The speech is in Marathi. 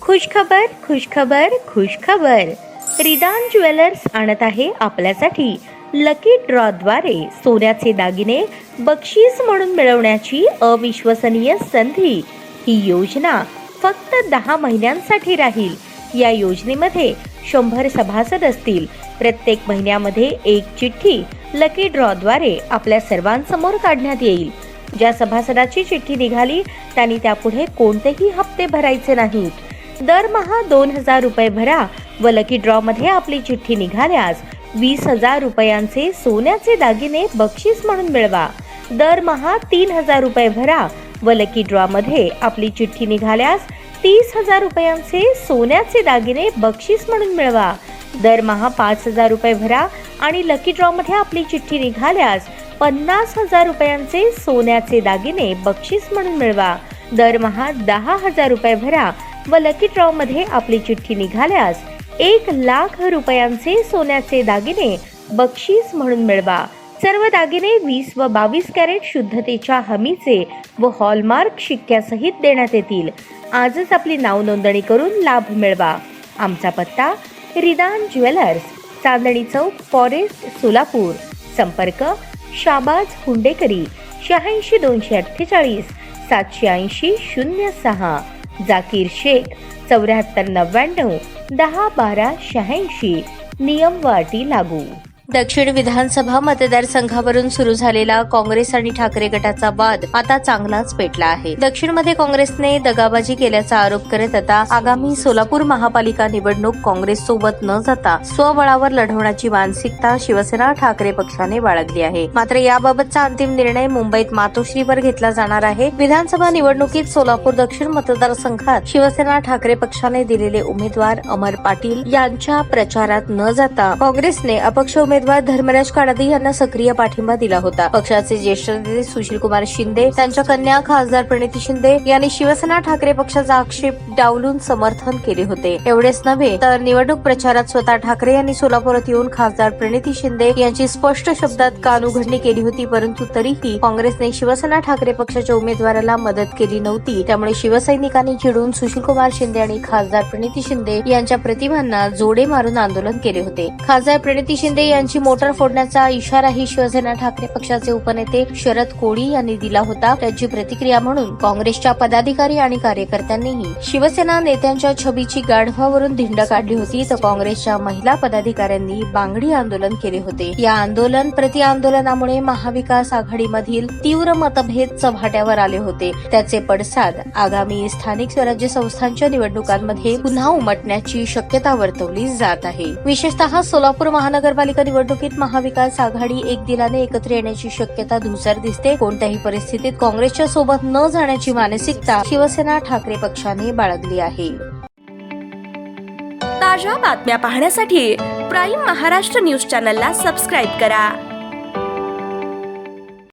खुशखबर खुशखबर खुशखबर. रिदान ज्वेलर्स आणत आहे आपल्यासाठी लकी ड्रॉद्वारे सोन्याचे दागिने बक्षीस म्हणून मिळवण्याची अविश्वसनीय संधी. ही योजना फक्त 10 महिन्यांसाठी राहील. या योजनेमध्ये 100 सभासद असतील. प्रत्येक महिन्यामध्ये एक चिठ्ठी लकी ड्रॉद्वारे आपल्या सर्वांसमोर काढण्यात येईल. ज्या सभासदाची चिठ्ठी निघाली त्यांनी त्यापुढे कोणतेही हप्ते भरायचे नाहीत. दरमहा 2000 रुपये भरा व लकी ड्रॉ मध्ये आपली चिठ्ठी निघाल्यास 20,000 रुपयांचे सोन्याचे दागिने बक्षीस म्हणून मिळवा. दरमहा 3000 रुपये भरा व लकी ड्रॉ मध्ये आपली चिठ्ठी निघाल्यास 30,000 रुपयांचे सोन्याचे दागिने बक्षीस म्हणून मिळवा. दरमहा 5,000 रुपये भरा आणि लकी ड्रॉ मध्ये आपली चिठ्ठी निघाल्यास 50,000 रुपयांचे सोन्याचे दागिने बक्षीस म्हणून मिळवा. दरमहा 10,000 रुपये भरा व लकी ड्रॉ मध्ये आपली चिठ्ठी निघाल्यास 1,00,000 रुपयांचे सोन्याचे दागिने बक्षीस म्हणून मिळवा. सर्व दागिने 20 व 22 कॅरेट शुद्धतेच्या हमीचे व हॉलमार्क शिक्क्यासहित देण्यात येतील. आजच आपली नाव नोंदणी करून लाभ मिळवा. आमचा पत्ता रिदान ज्वेलर्स, चांदणी चौक, फॉरेस्ट, सोलापूर. संपर्क शाबाज हुंडेकरी 86 248 780 06. जाकीर शेख 74 99 10 12 86. नियम व अटी लागू. दक्षिण विधानसभा मतदारसंघावरून सुरू झालेला काँग्रेस आणि ठाकरे गटाचा वाद आता चांगलाच पेटला आहे. दक्षिणमध्ये काँग्रेसने दगाबाजी केल्याचा आरोप करत आता आगामी सोलापूर महापालिका निवडणूक काँग्रेस सोबत न जाता स्वबळावर लढवण्याची मानसिकता शिवसेना ठाकरे पक्षाने बाळगली आहे. मात्र याबाबतचा अंतिम निर्णय मुंबईत मातोश्रीवर घेतला जाणार आहे. विधानसभा निवडणुकीत सोलापूर दक्षिण मतदारसंघात शिवसेना ठाकरे पक्षाने दिलेले उमेदवार अमर पाटील यांच्या प्रचारात न जाता काँग्रेसने अपक्ष उमेदवार धर्मराज काडादी यांना सक्रिय पाठिंबा दिला होता. पक्षाचे ज्येष्ठ नेते सुशीलकुमार शिंदे, त्यांच्या कन्या खासदार प्रणिती शिंदे यांनी शिवसेना ठाकरे पक्षाचा आक्षेप डावलून समर्थन केले होते. एवढेच नव्हे तर निवडणूक प्रचारात स्वतः ठाकरे यांनी सोलापुरात येऊन खासदार प्रणिती शिंदे यांची स्पष्ट शब्दात कानउघडणी केली होती. परंतु तरीही काँग्रेसने शिवसेना ठाकरे पक्षाच्या उमेदवाराला मदत केली नव्हती. त्यामुळे शिवसैनिकांनी चिडून सुशीलकुमार शिंदे आणि खासदार प्रणिती शिंदे यांच्या प्रतिमांना जोडे मारून आंदोलन केले होते. खासदार प्रणिती शिंदे यांची मोटार फोडण्याचा इशाराही शिवसेना ठाकरे पक्षाचे उपनेते शरद कोळी यांनी दिला होता. त्याची प्रतिक्रिया म्हणून काँग्रेसच्या पदाधिकारी आणि कार्यकर्त्यांनीही शिवसेना नेत्यांच्या छबीची गाढवावरून धिंड काढली होती. तर काँग्रेसच्या महिला पदाधिकाऱ्यांनी बांगडी आंदोलन केले होते. या आंदोलन प्रति आंदोलनामुळे महाविकास आघाडीमधील तीव्र मतभेद चव्हाट्यावर आले होते. त्याचे पडसाद आगामी स्थानिक स्वराज्य संस्थांच्या निवडणुकांमध्ये पुन्हा उमटण्याची शक्यता वर्तवली जात आहे. विशेषतः सोलापूर महानगरपालिका निवडणुकीत महाविकास आघाडी एक दिलाने एकत्र येण्याची शक्यता धुसर दिसते. कोणत्याही परिस्थितीत काँग्रेसच्या सोबत न जाण्याची मानसिकता शिवसेना ठाकरे पक्षाने बाळगली आहे. ताज्या बातम्या पाहण्यासाठी प्राईम महाराष्ट्र न्यूज चॅनलला सबस्क्राईब करा.